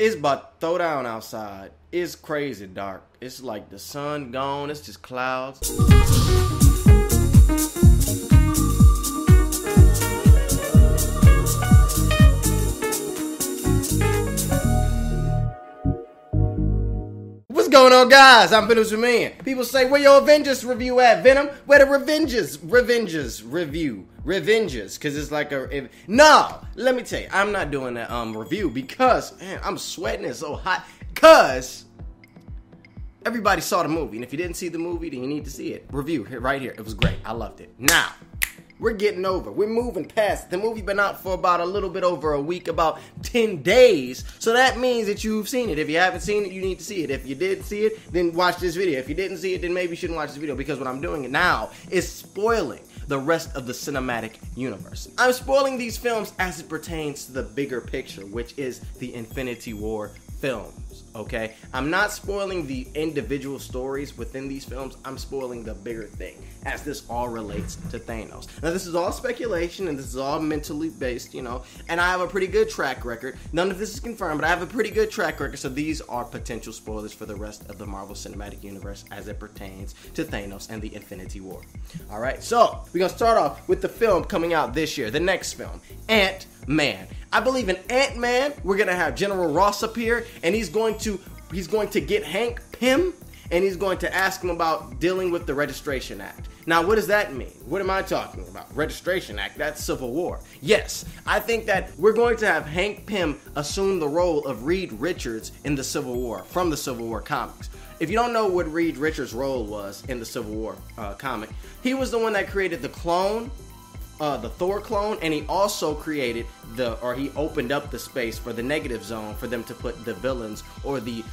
It's about to throw down outside. It's crazy dark. It's like the sun gone. It's just clouds. What's going on, guys? I'm Venom's Man. People say, where your Avengers review at, Venom? Where the Revengers review? Revengers, because it's like no, let me tell you, I'm not doing that review because, man, I'm sweating. It's so hot because everybody saw the movie, and if you didn't see the movie, then you need to see it. Review right here. It was great. I loved it. Now, we're getting over. We're moving past. The movie been out for about a little bit over a week, about 10 days. So that means that you've seen it. If you haven't seen it, you need to see it. If you did see it, then watch this video. If you didn't see it, then maybe you shouldn't watch this video, because what I'm doing now is spoiling the rest of the cinematic universe. I'm spoiling these films as it pertains to the bigger picture, which is the Infinity War films, okay? I'm not spoiling the individual stories within these films. I'm spoiling the bigger thing, as this all relates to Thanos. Now, this is all speculation, and this is all mentally based, you know, and I have a pretty good track record. None of this is confirmed, but I have a pretty good track record, so these are potential spoilers for the rest of the Marvel Cinematic Universe as it pertains to Thanos and the Infinity War. Alright, so we're gonna start off with the film coming out this year, the next film, Ant-Man. I believe in Ant-Man, we're gonna have General Ross up here, and he's going to get Hank Pym, and he's going to ask him about dealing with the Registration Act. Now, what does that mean? What am I talking about? Registration Act, that's Civil War. Yes, I think that we're going to have Hank Pym assume the role of Reed Richards in the Civil War, from the Civil War comics. If you don't know what Reed Richards' role was in the Civil War comic, he was the one that created the clone, the Thor clone, and he also created he opened up the space for the negative zone for them to put the villains or the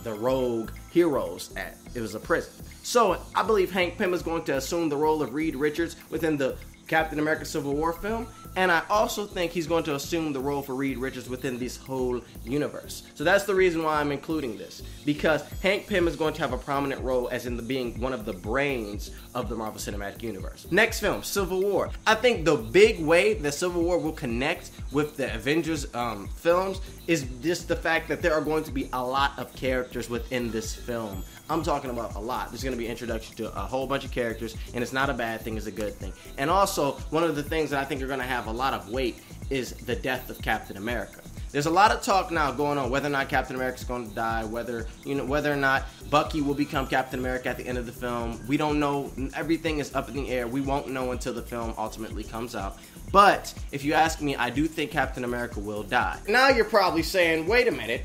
rogue heroes at. It was a prison. So I believe Hank Pym is going to assume the role of Reed Richards within the Captain America Civil War film, and I also think he's going to assume the role for Reed Richards within this whole universe. So that's the reason why I'm including this, because Hank Pym is going to have a prominent role as in being one of the brains of the Marvel Cinematic Universe. Next film, Civil War. I think the big way that Civil War will connect with the Avengers films is just the fact that there are going to be a lot of characters within this film. I'm talking about a lot. There's going to be an introduction to a whole bunch of characters, and it's not a bad thing, it's a good thing. And also, one of the things that I think are going to have a lot of weight is the death of Captain America. There's a lot of talk now going on whether or not Captain America is going to die, whether or not Bucky will become Captain America at the end of the film. We don't know. Everything is up in the air. We won't know until the film ultimately comes out. But if you ask me, I do think Captain America will die. Now you're probably saying, wait a minute.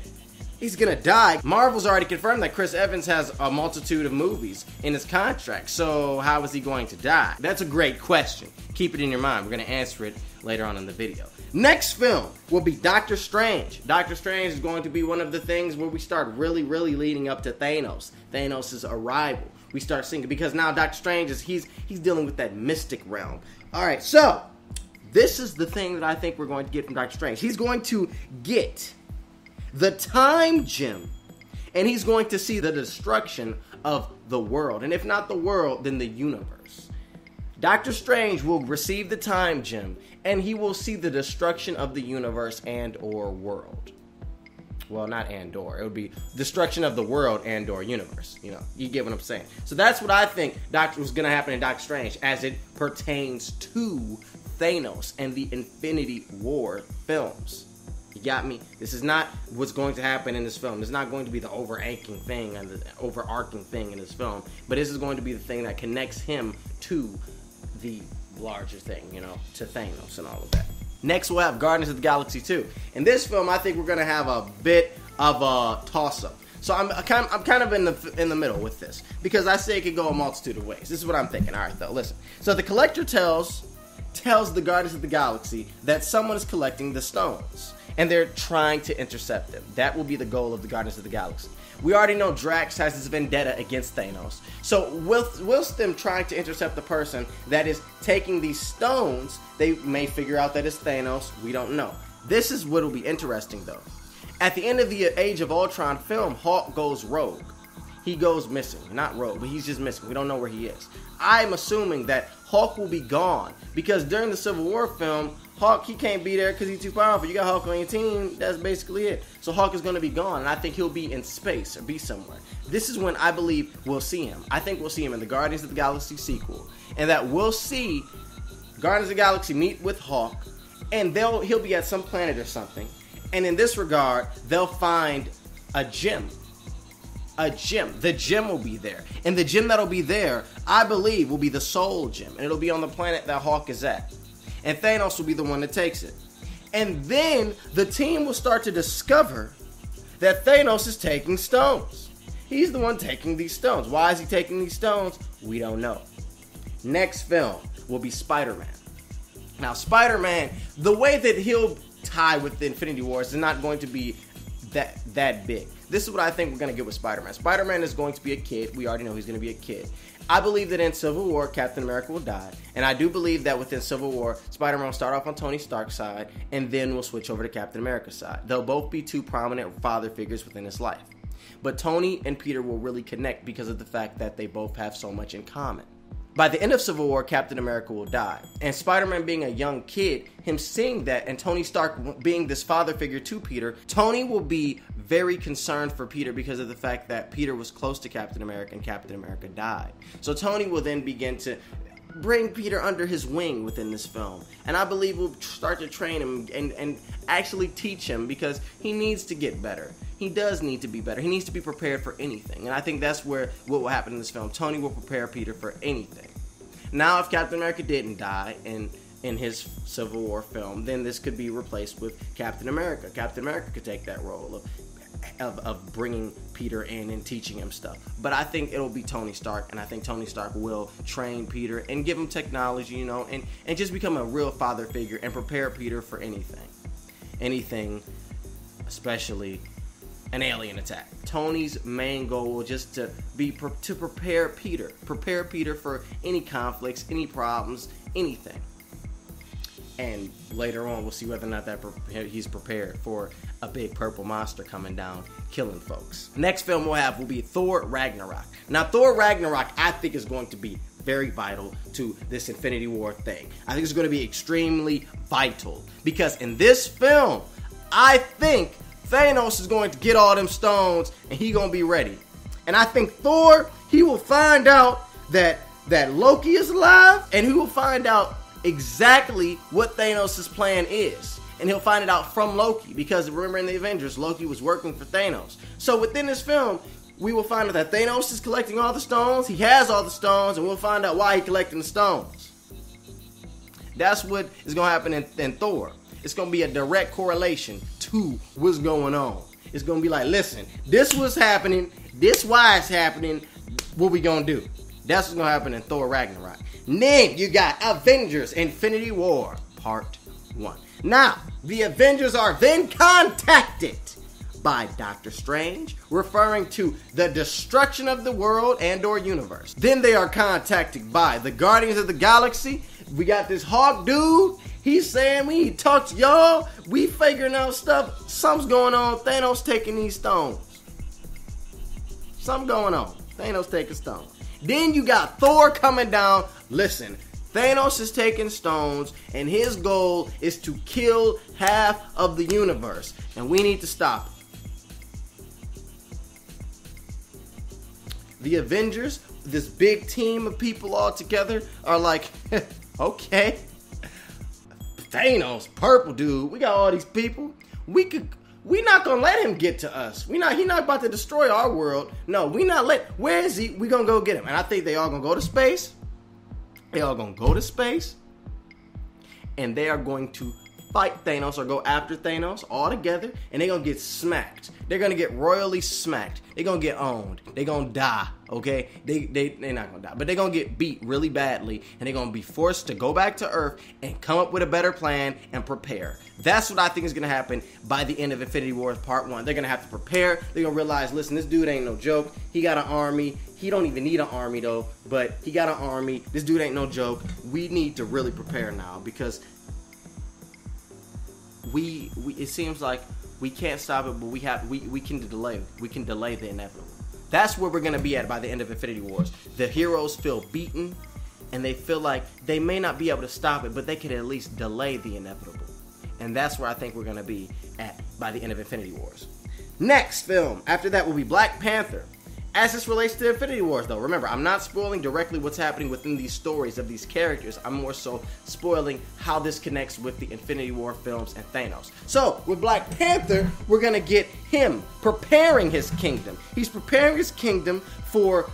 He's gonna die. Marvel's already confirmed that Chris Evans has a multitude of movies in his contract, so how is he going to die? That's a great question. Keep it in your mind. We're gonna answer it later on in the video. Next film will be Doctor Strange. Doctor Strange is going to be one of the things where we start really leading up to Thanos. Thanos' arrival. We start seeing it because now Doctor Strange he's dealing with that mystic realm. Alright, so this is the thing that I think we're going to get from Doctor Strange. He's going to get the time gem, and he's going to see the destruction of the world, and if not the world, then the universe. Doctor Strange will receive the time gem, and he will see the destruction of the universe and or world. Well, not and or. It would be destruction of the world and or universe. You know, you get what I'm saying. So that's what I think was going to happen in Doctor Strange as it pertains to Thanos and the Infinity War films. You got me? This is not what's going to happen in this film. It's not going to be the overarching thing and the overarching thing in this film, but this is going to be the thing that connects him to the larger thing, you know, to Thanos and all of that. Next, we'll have Guardians of the Galaxy 2. In this film, I think we're going to have a bit of a toss-up. So I'm kind of in the middle with this, because I say it could go a multitude of ways. This is what I'm thinking. All right, though, listen. So the Collector tells the Guardians of the Galaxy that someone is collecting the stones, and they're trying to intercept them. That will be the goal of the Guardians of the Galaxy. We already know Drax has his vendetta against Thanos. So whilst them trying to intercept the person that is taking these stones, they may figure out that it's Thanos. We don't know. This is what will be interesting, though. At the end of the Age of Ultron film, Hulk goes rogue. He goes missing. Not rogue, but he's just missing. We don't know where he is. I'm assuming that Hulk will be gone, because during the Civil War film, Hawk, he can't be there because he's too powerful. You got Hawk on your team, that's basically it. So Hawk is going to be gone, and I think he'll be in space or be somewhere. This is when I believe we'll see him. I think we'll see him in the Guardians of the Galaxy sequel, and that we'll see Guardians of the Galaxy meet with Hawk, and he'll be at some planet or something, and in this regard, they'll find a gem. A gem. The gem will be there. And the gem that'll be there, I believe, will be the Soul Gem. And it'll be on the planet that Hawk is at. And Thanos will be the one that takes it. And then the team will start to discover that Thanos is taking stones. He's the one taking these stones. Why is he taking these stones? We don't know. Next film will be Spider-Man. Now, Spider-Man, the way that he'll tie with the Infinity Wars is not going to be that big. This is what I think we're going to get with Spider-Man. Spider-Man is going to be a kid. We already know he's going to be a kid. I believe that in Civil War, Captain America will die. And I do believe that within Civil War, Spider-Man will start off on Tony Stark's side, and then we'll switch over to Captain America's side. They'll both be two prominent father figures within his life. But Tony and Peter will really connect because of the fact that they both have so much in common. By the end of Civil War, Captain America will die. And Spider-Man being a young kid, him seeing that, and Tony Stark being this father figure to Peter, Tony will be very concerned for Peter because of the fact that Peter was close to Captain America and Captain America died. So Tony will then begin to bring Peter under his wing within this film. And I believe we'll start to train him and actually teach him because he needs to get better. He does need to be better. He needs to be prepared for anything. And I think that's what will happen in this film. Tony will prepare Peter for anything. Now, if Captain America didn't die in his Civil War film, then this could be replaced with Captain America. Captain America could take that role of bringing Peter in and teaching him stuff. But I think it'll be Tony Stark, and I think Tony Stark will train Peter and give him technology, and just become a real father figure and prepare Peter for anything. Anything, especially an alien attack. Tony's main goal will just to prepare Peter for any conflicts, any problems, anything. And later on, we'll see whether or not he's prepared for a big purple monster coming down, killing folks. Next film we'll have will be Thor Ragnarok. Now, Thor Ragnarok, I think, is going to be very vital to this Infinity War thing. I think it's going to be extremely vital because in this film, I think Thanos is going to get all them stones and he gonna be ready. And I think Thor, he will find out that Loki is alive, and he will find out exactly what Thanos' plan is. And he'll find it out from Loki, because remember in the Avengers, Loki was working for Thanos. So within this film, we will find out that Thanos is collecting all the stones, he has all the stones, and we'll find out why he's collecting the stones. That's what is gonna happen in Thor. It's going to be a direct correlation to what's going on. It's going to be like, listen, this was happening, this why it's happening, what we going to do? That's what's going to happen in Thor Ragnarok. And then you got Avengers Infinity War Part 1. Now, the Avengers are then contacted by Doctor Strange, referring to the destruction of the world and or universe. Then they are contacted by the Guardians of the Galaxy. We got this Hawk dude. He's saying we need to talk to y'all. We figuring out stuff. Something's going on. Thanos taking these stones. Something going on. Thanos taking stones. Then you got Thor coming down. Listen, Thanos is taking stones, and his goal is to kill half of the universe. And we need to stop him. The Avengers, this big team of people all together, are like, okay. Thanos, purple dude, we got all these people. We not gonna let him get to us. He not about to destroy our world. No, where is he? We gonna go get him. And I think they all gonna go to space. They all gonna go to space. And they are going to fight Thanos or go after Thanos all together. And they're gonna get smacked. They're gonna get royally smacked. They're gonna get owned. They're gonna die, okay? They're not gonna die, but they're gonna get beat really badly, and they're gonna be forced to go back to Earth and come up with a better plan and prepare. That's what I think is gonna happen by the end of Infinity War Part 1. They're gonna have to prepare. They're gonna realize, listen, this dude ain't no joke. He got an army. He don't even need an army though, but he got an army. This dude ain't no joke. We need to really prepare now because it seems like we can't stop it, but we can delay the inevitable. That's where we're gonna be at by the end of Infinity Wars. The heroes feel beaten, and they feel like they may not be able to stop it, but they could at least delay the inevitable. And that's where I think we're going to be at by the end of Infinity Wars. Next film after that will be Black Panther. As this relates to Infinity Wars, though, remember, I'm not spoiling directly what's happening within these stories of these characters. I'm more so spoiling how this connects with the Infinity War films and Thanos. So, with Black Panther, we're going to get him preparing his kingdom. He's preparing his kingdom for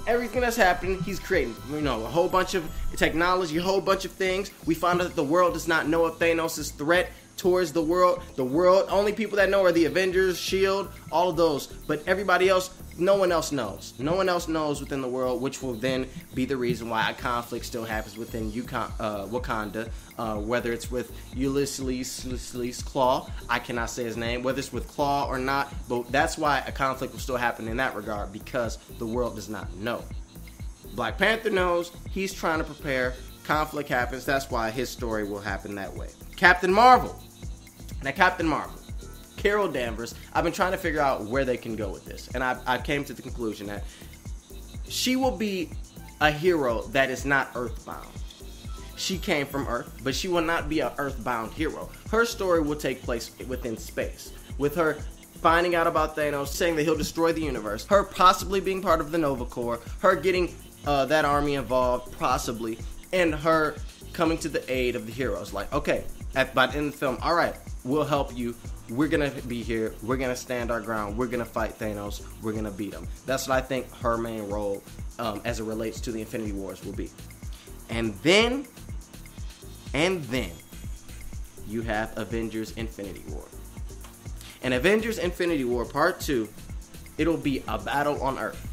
everything that's happening. He's creating, a whole bunch of technology, a whole bunch of things. We found out that the world does not know of Thanos' threat towards the world. The world, only people that know are the Avengers, S.H.I.E.L.D., all of those. But everybody else, no one else knows. No one else knows within the world, which will then be the reason why a conflict still happens within Wakanda, whether it's with Ulysses Claw, I cannot say his name, whether it's with Claw or not, but that's why a conflict will still happen in that regard, because the world does not know. Black Panther knows, he's trying to prepare, conflict happens, that's why his story will happen that way. Captain Marvel. Now, Captain Marvel, Carol Danvers, I've been trying to figure out where they can go with this, and I came to the conclusion that she will be a hero that is not earthbound. She came from Earth, but she will not be an earthbound hero. Her story will take place within space, with her finding out about Thanos, saying that he'll destroy the universe, her possibly being part of the Nova Corps, her getting that army involved, possibly, and her coming to the aid of the heroes. Like, okay, by the end of the film, all right, we'll help you. We're going to be here. We're going to stand our ground. We're going to fight Thanos. We're going to beat him. That's what I think her main role as it relates to the Infinity Wars will be. And then you have Avengers Infinity War. And Avengers Infinity War Part 2, it'll be a battle on Earth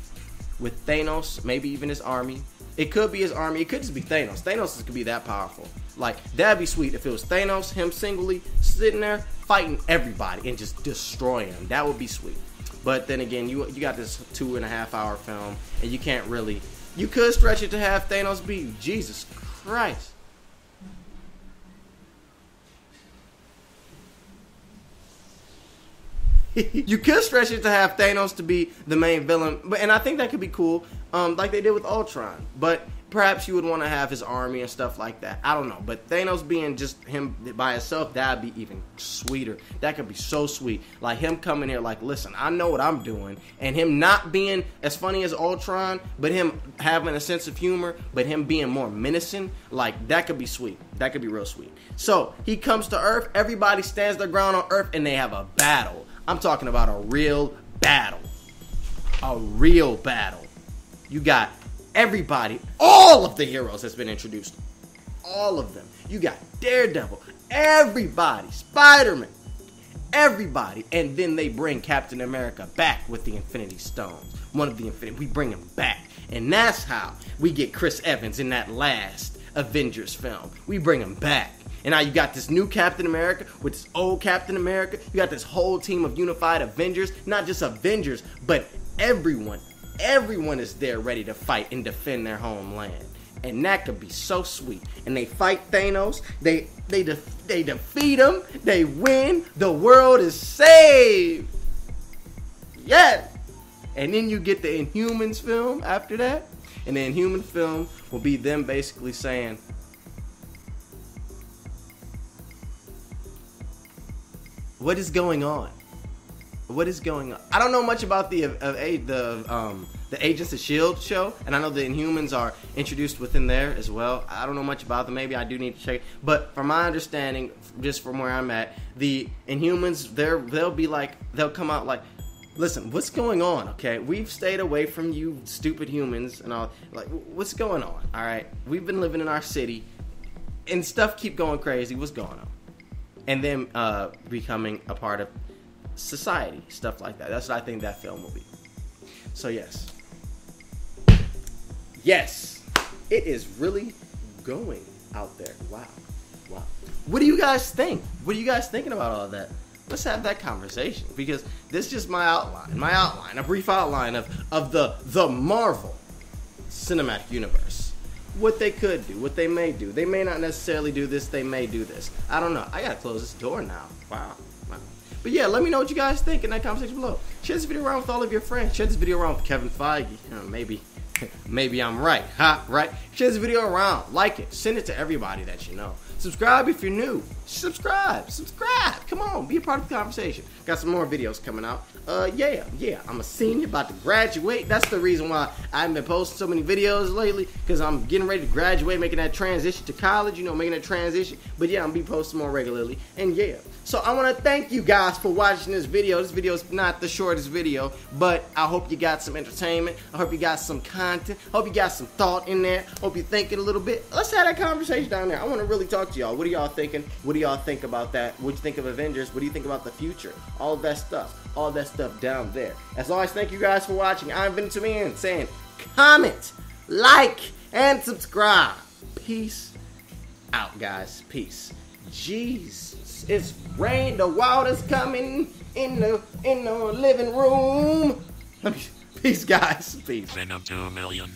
with Thanos, maybe even his army. It could be his army. It could just be Thanos. Thanos could be that powerful. Like, that'd be sweet if it was Thanos, him singly, sitting there, fighting everybody and just destroying them. That would be sweet. But then again, you got this 2.5 hour film, and you can't really... You could stretch it to have Thanos be Jesus Christ. You could stretch it to have Thanos to be the main villain, and I think that could be cool, like they did with Ultron. But perhaps you would want to have his army and stuff like that. I don't know, but Thanos being just him by himself, that'd be even sweeter. That could be so sweet. Like him coming here, like, listen, I know what I'm doing, and him not being as funny as Ultron, but him having a sense of humor, but him being more menacing. Like, that could be sweet. That could be real sweet. So he comes to Earth. Everybody stands their ground on Earth, and they have a battle. I'm talking about a real battle. A real battle. You got everybody, all of the heroes that's been introduced. All of them. You got Daredevil, everybody, Spider-Man, everybody. And then they bring Captain America back with the Infinity Stones. One of the Infinity, we bring him back. And that's how we get Chris Evans in that last Avengers film. We bring him back. And now you got this new Captain America with this old Captain America. You got this whole team of unified Avengers. Not just Avengers, but everyone. Everyone is there ready to fight and defend their homeland. And that could be so sweet. And they fight Thanos. They defeat him. They win. The world is saved. Yes. And then you get the Inhumans film after that. And the Inhuman film will be them basically saying, what is going on? What is going on? I don't know much about the Agents of S.H.I.E.L.D. show, and I know the Inhumans are introduced within there as well. I don't know much about them. Maybe I do need to check. But from my understanding, just from where I'm at, the Inhumans, they'll come out like, listen, what's going on? Okay, we've stayed away from you, stupid humans, and all. Like, what's going on? All right, we've been living in our city, and stuff keep going crazy. What's going on? And then becoming a part of society, stuff like that. That's what I think that film will be. So yes, it is really going out there. Wow. What do you guys think? What are you guys thinking about all of that? Let's have that conversation, because this is just my outline, a brief outline of the Marvel Cinematic Universe. What they could do, what they may do. They may not necessarily do this, they may do this. I don't know. I gotta close this door now. Wow. But yeah, let me know what you guys think in that comment section below. Share this video around with all of your friends. Share this video around with Kevin Feige. Maybe Maybe I'm right, huh? Right? Share this video around, like it, send it to everybody that you know. Subscribe if you're new. Subscribe. Come on, be a part of the conversation. Got some more videos coming out. Yeah. I'm a senior, about to graduate. That's the reason why I haven't been posting so many videos lately, because I'm getting ready to graduate, making that transition to college, making that transition. But yeah, I'm gonna be posting more regularly. And yeah, so I want to thank you guys for watching this video. This video is not the shortest video, but I hope you got some entertainment. I hope you got some content. I hope you got some thought in there. I hope you're thinking a little bit. Let's have that conversation down there. I want to really talk to y'all. What are y'all thinking? What do y'all think about that? What do you think of Avengers? What do you think about the future? All of that stuff. All that stuff down there. As always, thank you guys for watching. I'm Venom saying comment, like, and subscribe. Peace out, guys. Peace. Jesus, it's rain. The water's coming in the living room. Peace, guys. Peace. Venom 2 million.